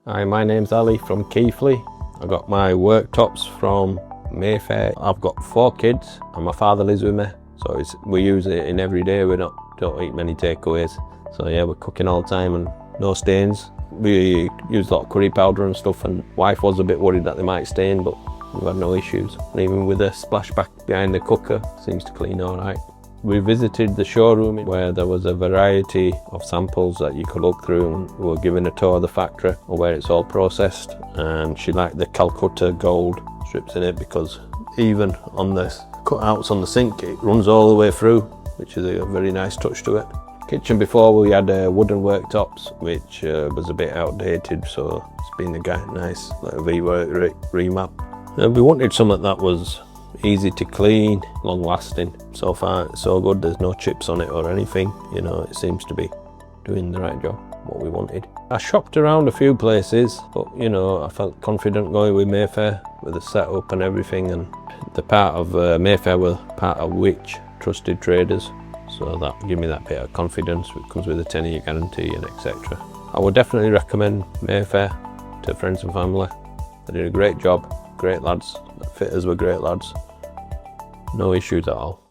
Hi, my name's Ali from Keighley. I got my worktops from Mayfair. I've got 4 kids and my father lives with me, so we use it in every day. We don't eat many takeaways, so yeah, we're cooking all the time and no stains. We use a lot of curry powder and stuff, and wife was a bit worried that they might stain, but we've had no issues. And even with a splashback behind the cooker, seems to clean all right. We visited the showroom where there was a variety of samples that you could look through, and we were given a tour of the factory where it's all processed, and she liked the Calcutta gold strips in it because even on the cutouts on the sink it runs all the way through, which is a very nice touch to it. Kitchen before we had wooden worktops, which was a bit outdated, so it's been a nice remap. We wanted something that was easy to clean, long lasting. So far it's so good, there's no chips on it or anything, you know, it seems to be doing the right job, what we wanted. I shopped around a few places, but you know, I felt confident going with Mayfair with the setup and everything, and the part of Mayfair were part of which trusted traders, so that gave me that bit of confidence. It comes with a 10-year guarantee and etc. I would definitely recommend Mayfair to friends and family. They did a great job, great lads, the fitters were great lads. No issues at all.